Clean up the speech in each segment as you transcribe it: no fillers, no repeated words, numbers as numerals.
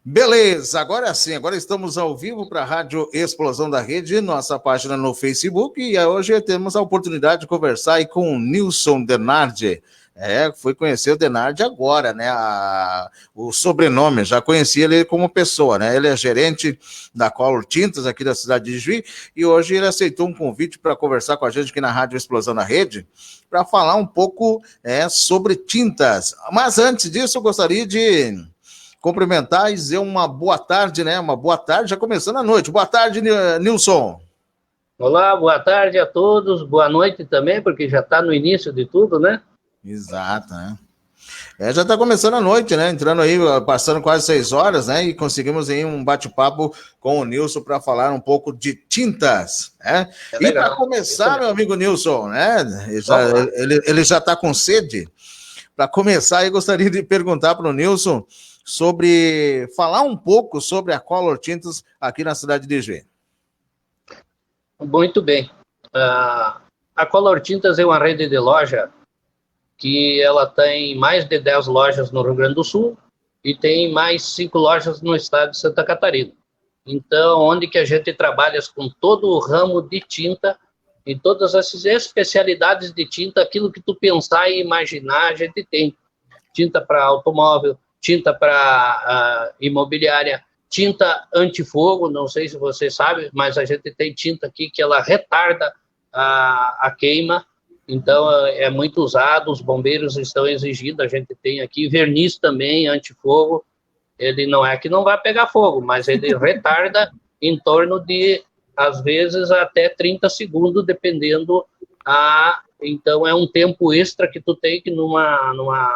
Beleza, agora sim, agora estamos ao vivo para a Rádio Explosão da Rede, nossa página no Facebook, e hoje temos a oportunidade de conversar aí com o Nilson Denardi. Fui conhecer o Denardi agora, né? O sobrenome, já conheci ele como pessoa, né? Ele é gerente da Color Tintas aqui da cidade de Juí, e hoje ele aceitou um convite para conversar com a gente aqui na Rádio Explosão da Rede, para falar um pouco sobre tintas. Mas antes disso, eu gostaria de cumprimentar e dizer uma boa tarde, né? Uma boa tarde, já começando a noite. Boa tarde, Nilson. Olá, boa tarde a todos, boa noite também, porque já está no início de tudo, né? Exato, né? Já está começando a noite, né? Entrando aí, passando quase 6 horas, né? E conseguimos aí um bate-papo com o Nilson para falar um pouco de tintas, né? E para começar, meu amigo Nilson, né? Ele já está com sede. Para começar, eu gostaria de perguntar para o Nilson falar um pouco sobre a Color Tintas aqui na cidade de Juí. Muito bem. A Color Tintas é uma rede de loja que ela tem mais de 10 lojas no Rio Grande do Sul e tem mais 5 lojas no estado de Santa Catarina. Então, onde que a gente trabalha com todo o ramo de tinta e todas essas especialidades de tinta, aquilo que tu pensar e imaginar, a gente tem. Tinta para automóvel, tinta para imobiliária, tinta antifogo, não sei se você sabe, mas a gente tem tinta aqui que ela retarda a queima, então é muito usado, os bombeiros estão exigindo, a gente tem aqui verniz também, antifogo, ele não é que não vai pegar fogo, mas ele retarda em torno de, às vezes, até 30 segundos, dependendo, então é um tempo extra que tu tem que numa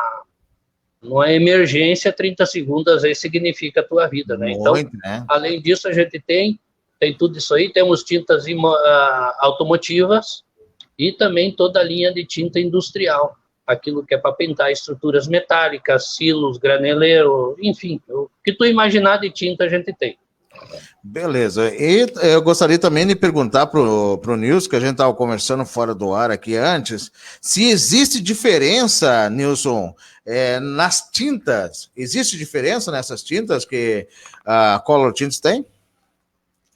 emergência, 30 segundos às vezes significa a tua vida, né? Então, além disso, a gente tem tudo isso aí, temos tintas automotivas e também toda a linha de tinta industrial, aquilo que é para pintar estruturas metálicas, silos, graneleiro, enfim, o que tu imaginar de tinta a gente tem. Beleza, e eu gostaria também de perguntar para o Nilson, que a gente estava conversando fora do ar aqui antes, se existe diferença, Nilson, nas tintas, existe diferença nessas tintas que a Color Tintas tem?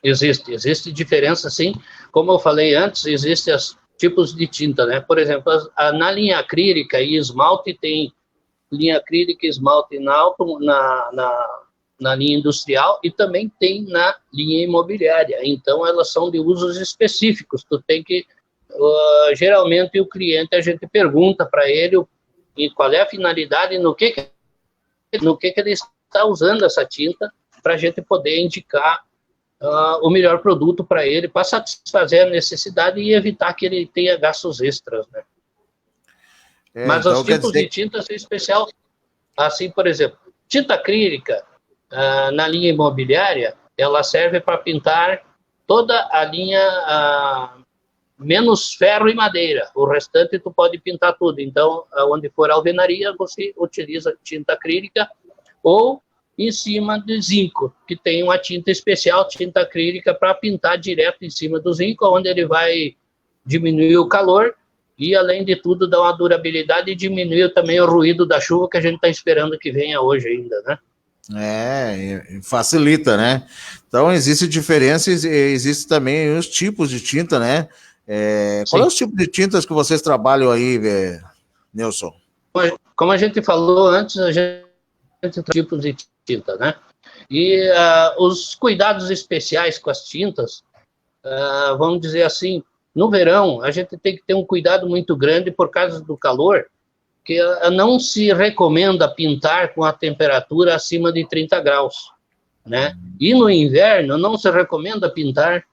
Existe diferença, sim. Como eu falei antes, existem os tipos de tinta, né? Por exemplo, na linha acrílica e esmalte tem linha acrílica e esmalte na linha industrial e também tem na linha imobiliária. Então, elas são de usos específicos. Tu tem que, geralmente, o cliente, a gente pergunta para ele qual é a finalidade, no que ele está usando essa tinta, para a gente poder indicar o melhor produto para ele, para satisfazer a necessidade e evitar que ele tenha gastos extras, né? Mas então, os tipos de tinta são especial, assim, por exemplo, tinta acrílica, na linha imobiliária, ela serve para pintar toda a linha, menos ferro e madeira. O restante tu pode pintar tudo. Então, onde for alvenaria, você utiliza tinta acrílica ou em cima de zinco, que tem uma tinta especial, tinta acrílica, para pintar direto em cima do zinco, onde ele vai diminuir o calor e, além de tudo, dar uma durabilidade e diminuir também o ruído da chuva que a gente está esperando que venha hoje ainda, né? Facilita, né? Então, existe diferença, existe também os tipos de tinta, né? Qual é os tipos de tintas que vocês trabalham aí, Nilson? Como a gente falou antes, a gente tem tipos de tinta, né? E os cuidados especiais com as tintas, vamos dizer assim, no verão, a gente tem que ter um cuidado muito grande por causa do calor, que não se recomenda pintar com a temperatura acima de 30 graus, né? E no inverno não se recomenda pintar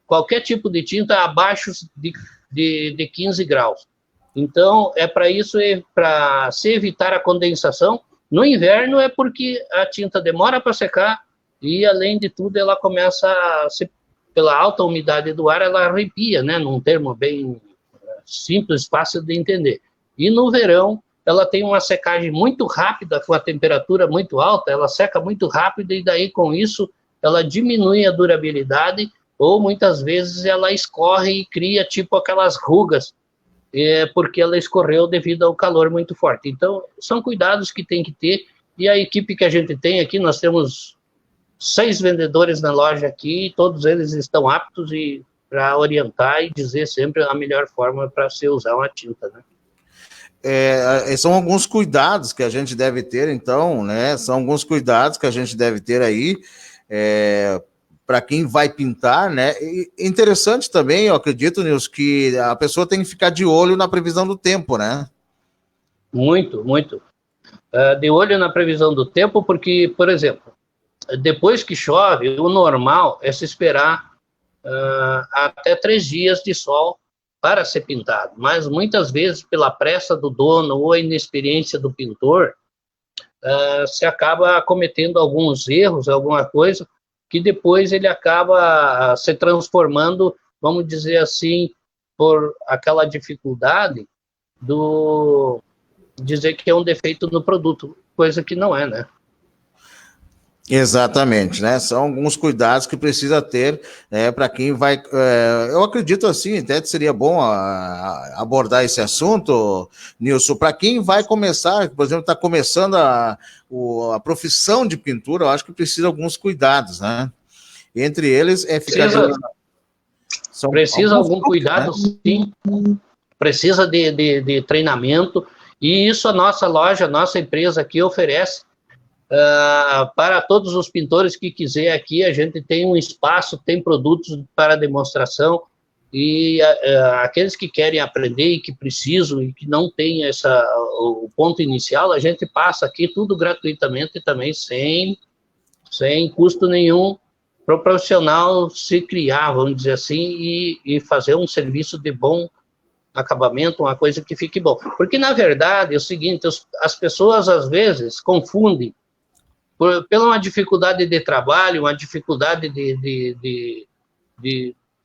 qualquer tipo de tinta abaixo de 15 graus. Então, para isso, para se evitar a condensação. No inverno é porque a tinta demora para secar e, além de tudo, ela começa pela alta umidade do ar, ela arrepia, né? Num termo bem simples, fácil de entender. E no verão, ela tem uma secagem muito rápida, com a temperatura muito alta, ela seca muito rápido e daí, com isso, ela diminui a durabilidade ou, muitas vezes, ela escorre e cria, tipo, aquelas rugas, porque ela escorreu devido ao calor muito forte. Então, são cuidados que tem que ter, e a equipe que a gente tem aqui, nós temos 6 vendedores na loja aqui, e todos eles estão aptos para orientar e dizer sempre a melhor forma para se usar uma tinta, né? São alguns cuidados que a gente deve ter, então, né? São alguns cuidados que a gente deve ter aí para quem vai pintar, né? E interessante também, eu acredito, Nilson, que a pessoa tem que ficar de olho na previsão do tempo, né? Muito, muito. De olho na previsão do tempo, porque, por exemplo, depois que chove, o normal é se esperar até 3 dias de sol para ser pintado, mas muitas vezes, pela pressa do dono ou a inexperiência do pintor, se acaba cometendo alguns erros, alguma coisa, que depois ele acaba se transformando, vamos dizer assim, por aquela dificuldade do dizer que é um defeito no produto, coisa que não é, né? Exatamente, né? São alguns cuidados que precisa ter, né, para quem vai. Eu acredito assim, até que seria bom abordar esse assunto, Nilson, para quem vai começar, por exemplo, está começando a profissão de pintura, eu acho que precisa de alguns cuidados, né? Entre eles ficar precisa algum cuidado, né? Sim. Precisa de treinamento, e isso a nossa loja, a nossa empresa aqui oferece. Para todos os pintores que quiser aqui, a gente tem um espaço, tem produtos para demonstração, e aqueles que querem aprender e que precisam e que não têm o ponto inicial, a gente passa aqui tudo gratuitamente também, sem custo nenhum, para o profissional se criar, vamos dizer assim, e fazer um serviço de bom acabamento, uma coisa que fique bom. Porque, na verdade, é o seguinte, as pessoas, às vezes, confundem pela uma dificuldade de trabalho, uma dificuldade de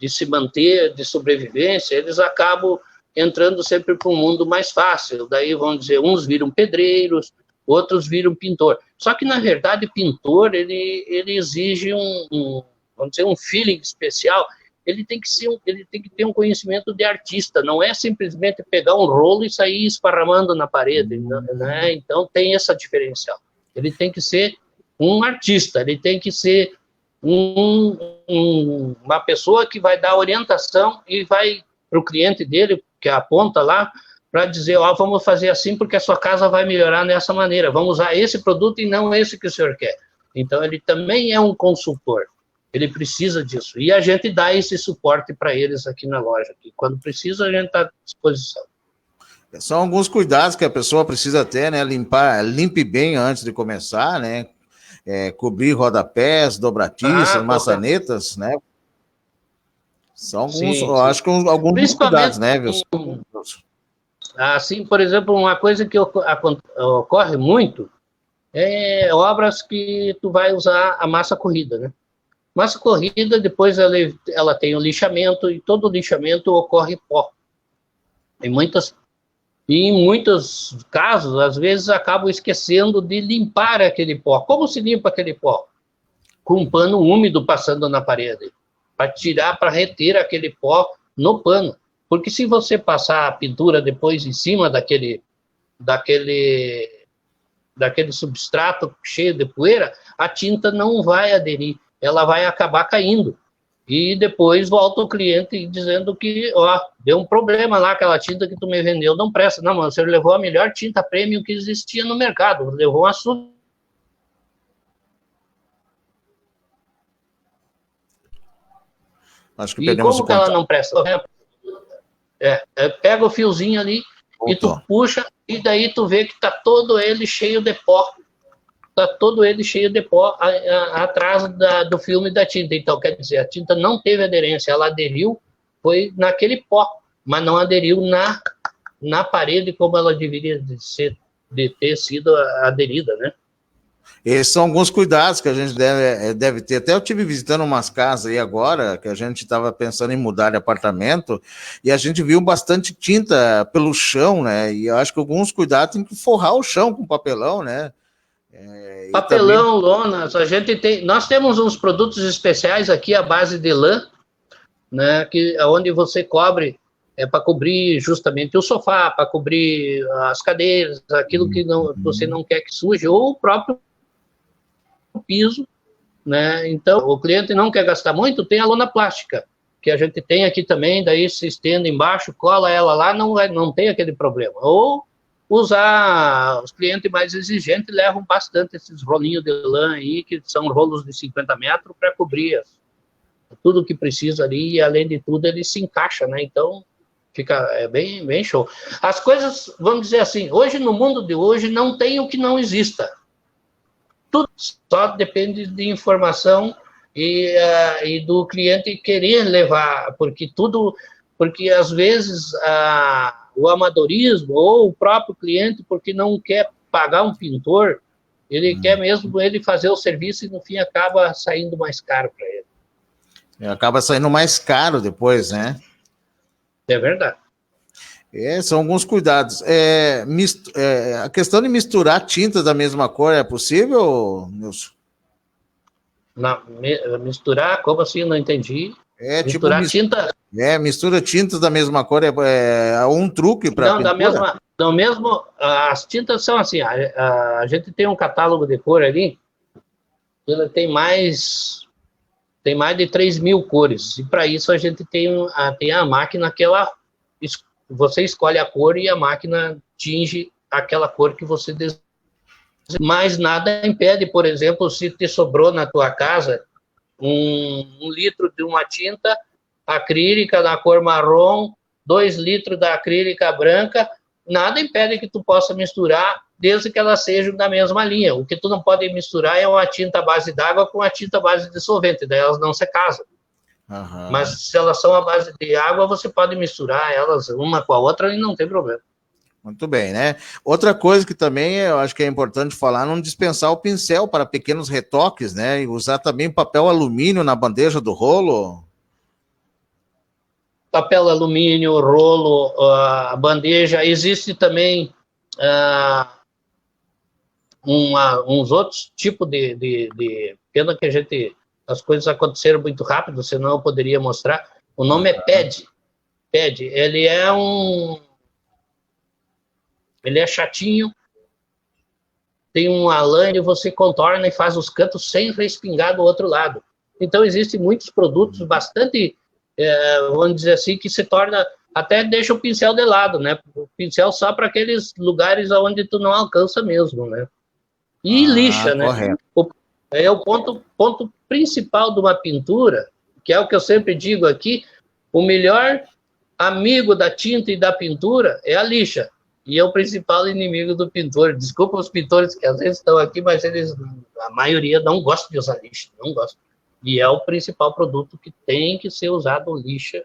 se manter, de sobrevivência, eles acabam entrando sempre para um mundo mais fácil. Daí, vamos dizer, uns viram pedreiros, outros viram pintor. Só que, na verdade, pintor, ele exige vamos dizer, um feeling especial. Ele tem que ter um conhecimento de artista, não é simplesmente pegar um rolo e sair esparramando na parede, né? Então, tem essa diferencial. Ele tem que ser um artista, ele tem que ser uma pessoa que vai dar orientação e vai para o cliente dele, que aponta lá, para dizer, vamos fazer assim porque a sua casa vai melhorar dessa maneira, vamos usar esse produto e não esse que o senhor quer. Então, ele também é um consultor, ele precisa disso, e a gente dá esse suporte para eles aqui na loja, que quando precisa a gente está à disposição. São alguns cuidados que a pessoa precisa ter, né? Limpe bem antes de começar, né? Cobrir rodapés, dobradiças, maçanetas, né? São alguns, eu acho que alguns cuidados, né, Wilson? Assim, por exemplo, uma coisa que ocorre muito é obras que tu vai usar a massa corrida, né? Massa corrida, depois ela tem o lixamento, e todo lixamento ocorre pó. Em muitos casos, às vezes, acabam esquecendo de limpar aquele pó. Como se limpa aquele pó? Com um pano úmido passando na parede, para reter aquele pó no pano. Porque se você passar a pintura depois em cima daquele substrato cheio de poeira, a tinta não vai aderir, ela vai acabar caindo. E depois volta o cliente dizendo que, deu um problema lá, aquela tinta que tu me vendeu não presta. Não, mas você levou a melhor tinta premium que existia no mercado, levou uma Acho que e como que ela não presta? Pega o fiozinho ali e tu puxa, e daí tu vê que tá todo ele cheio de pó. Está todo ele cheio de pó atrás do filme da tinta. Então, quer dizer, a tinta não teve aderência, ela aderiu, foi naquele pó, mas não aderiu na parede como ela deveria de ter sido aderida, né? Esses são alguns cuidados que a gente deve ter. Até eu estive visitando umas casas aí agora, que a gente estava pensando em mudar de apartamento, e a gente viu bastante tinta pelo chão, né? E eu acho que alguns cuidados tem que forrar o chão com papelão, né? Papelão, lonas, nós temos uns produtos especiais aqui à base de lã, né, onde você cobre, para cobrir justamente o sofá, para cobrir as cadeiras, aquilo que você não quer que suje, ou o próprio piso, né? Então, o cliente não quer gastar muito, tem a lona plástica, que a gente tem aqui também, daí se estende embaixo, cola ela lá, não tem aquele problema. Ou usar, os clientes mais exigentes levam bastante esses rolinhos de lã aí, que são rolos de 50 metros, para cobrir tudo que precisa ali, e além de tudo ele se encaixa, né? Então fica bem, bem show. As coisas, vamos dizer assim, hoje no mundo de hoje não tem o que não exista. Tudo só depende de informação e do cliente querer levar, porque às vezes o amadorismo ou o próprio cliente, porque não quer pagar um pintor, ele quer mesmo ele fazer o serviço e no fim acaba saindo mais caro para ele. Acaba saindo mais caro depois, né? É verdade. São alguns cuidados. A questão de misturar tintas da mesma cor é possível, Nilson? Misturar? Como assim? Não entendi. Misturar tinta. Mistura tintas da mesma cor é um truque para pintura? Não, mesmo. As tintas são assim. A gente tem um catálogo de cor ali. Ele tem mais de 3.000 cores. E para isso a gente tem a máquina que você escolhe a cor e a máquina tinge aquela cor que você deseja. Mas nada impede, por exemplo, se te sobrou na tua casa um litro de uma tinta acrílica da cor marrom, 2 litros da acrílica branca, nada impede que tu possa misturar, desde que elas sejam da mesma linha. O que tu não pode misturar é uma tinta à base d'água com a tinta à base de solvente, daí elas não se casam. Uhum. Mas se elas são à base de água, você pode misturar elas uma com a outra e não tem problema. Muito bem, né? Outra coisa que também eu acho que é importante falar, não dispensar o pincel para pequenos retoques, né? E usar também papel alumínio na bandeja do rolo. Papel alumínio, rolo, a bandeja. Existe também uns outros tipos de... Pena que as coisas aconteceram muito rápido, senão eu poderia mostrar. O nome é PED. PED, ele é chatinho, tem um lã e você contorna e faz os cantos sem respingar do outro lado. Então, existem muitos produtos bastante, vamos dizer assim, que se torna, até deixa o pincel de lado, né? O pincel só para aqueles lugares onde tu não alcança mesmo, né? E lixa, né? É o ponto principal de uma pintura, que é o que eu sempre digo aqui, o melhor amigo da tinta e da pintura é a lixa. E é o principal inimigo do pintor. Desculpa os pintores que às vezes estão aqui, mas a maioria não gosta de usar lixa, não gosta. E é o principal produto que tem que ser usado, lixa,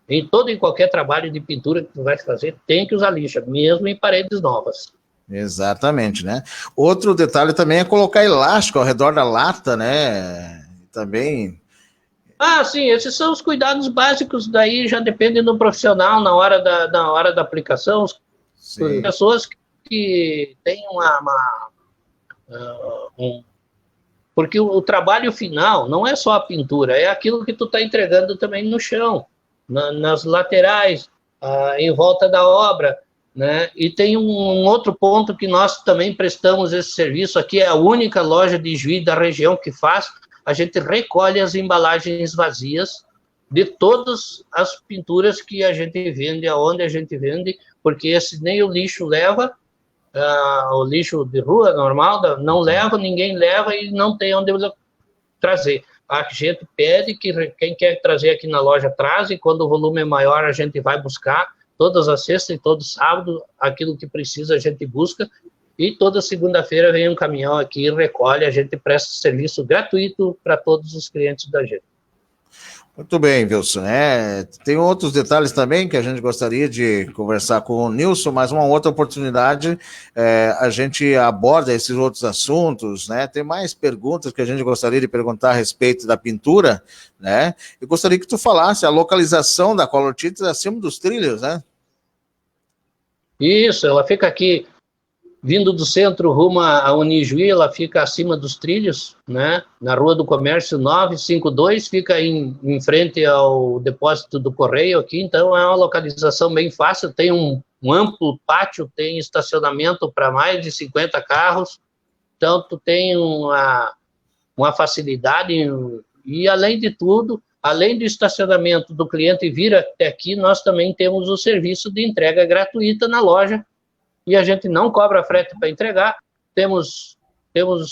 em todo e qualquer trabalho de pintura que tu vai fazer, tem que usar lixa, mesmo em paredes novas. Exatamente, né? Outro detalhe também é colocar elástico ao redor da lata, né? Também... sim, esses são os cuidados básicos, daí já depende do profissional na hora da aplicação. Sim. Pessoas que têm porque o trabalho final não é só a pintura, é aquilo que tu está entregando também no chão, nas laterais, em volta da obra, né? E tem um outro ponto que nós também prestamos esse serviço aqui, é a única loja de Juí da região que faz. A gente recolhe as embalagens vazias de todas as pinturas que a gente vende, aonde a gente vende, porque esse nem o lixo leva, o lixo de rua normal, não leva, ninguém leva e não tem onde trazer. A gente pede que quem quer trazer aqui na loja traz, e quando o volume é maior a gente vai buscar, todas as sextas e todo sábado, aquilo que precisa a gente busca. E toda segunda-feira vem um caminhão aqui e recolhe, a gente presta serviço gratuito para todos os clientes da gente. Muito bem, Wilson. Tem outros detalhes também que a gente gostaria de conversar com o Nilson, mas uma outra oportunidade a gente aborda esses outros assuntos, né? Tem mais perguntas que a gente gostaria de perguntar a respeito da pintura, né? Eu gostaria que tu falasse a localização da Color Tintas acima dos trilhos, né? Isso, ela fica aqui vindo do centro rumo a Unijuí, ela fica acima dos trilhos, né? Na Rua do Comércio 952, fica em frente ao depósito do Correio aqui, então é uma localização bem fácil, tem um amplo pátio, tem estacionamento para mais de 50 carros, Então, tu tem uma facilidade e, além de tudo, além do estacionamento do cliente vir até aqui, nós também temos o serviço de entrega gratuita na loja e a gente não cobra frete para entregar. Temos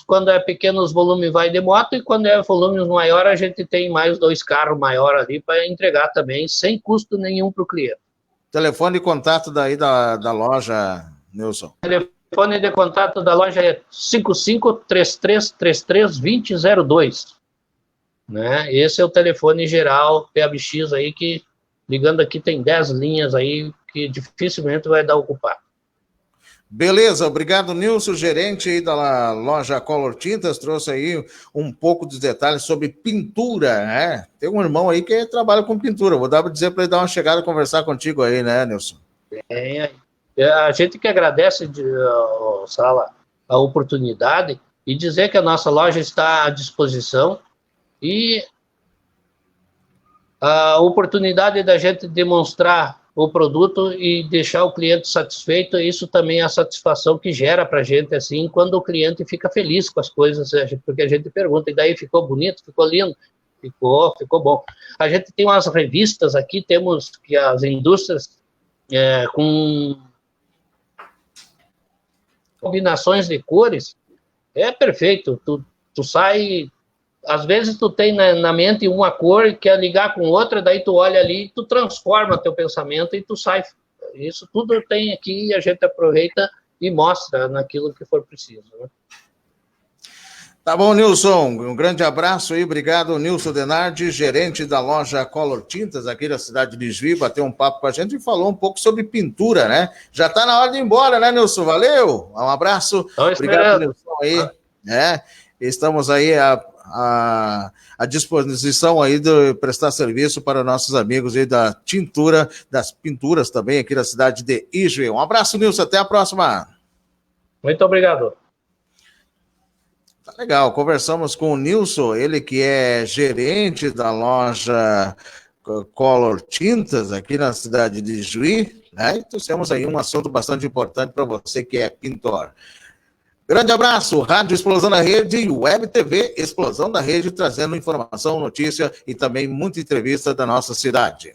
quando é pequenos volumes vai de moto e quando é volumes maior a gente tem mais 2 carros maiores ali para entregar também sem custo nenhum para o cliente. Telefone de contato daí da loja, Nilson. O telefone de contato da loja é 55-3333-2002. Né? Esse é o telefone geral PABX aí, que ligando aqui tem 10 linhas aí que dificilmente vai dar ocupar. Beleza, obrigado, Nilson, gerente aí da loja Color Tintas, trouxe aí um pouco dos detalhes sobre pintura, né? Tem um irmão aí que trabalha com pintura, vou dizer para ele dar uma chegada e conversar contigo aí, né, Nilson? A gente que agradece, Sala, a oportunidade e dizer que a nossa loja está à disposição e a oportunidade da gente demonstrar o produto e deixar o cliente satisfeito, isso também é a satisfação que gera para a gente, assim, quando o cliente fica feliz com as coisas, porque a gente pergunta, e daí ficou bonito, ficou lindo? Ficou bom. A gente tem umas revistas aqui, temos que as indústrias com combinações de cores, é perfeito, tu sai... Às vezes tu tem na mente uma cor e quer ligar com outra, daí tu olha ali e tu transforma teu pensamento e tu sai. Isso tudo tem aqui e a gente aproveita e mostra naquilo que for preciso. Né? Tá bom, Nilson. Um grande abraço aí. Obrigado, Nilson Denardi, gerente da loja Color Tintas aqui da cidade de Juí, bateu um papo com a gente e falou um pouco sobre pintura, né? Já tá na hora de ir embora, né, Nilson? Valeu. Um abraço. Obrigado, Nilson aí. Estamos aí à disposição aí de prestar serviço para nossos amigos aí da tintura, das pinturas também aqui da cidade de Ijuí. Um abraço, Nilson, até a próxima. Muito obrigado. Tá legal, conversamos com o Nilson, ele que é gerente da loja Color Tintas aqui na cidade de Ijuí, né? E trouxemos aí um assunto bastante importante para você que é pintor. Grande abraço, Rádio Explosão da Rede e Web TV Explosão da Rede, trazendo informação, notícia e também muita entrevista da nossa cidade.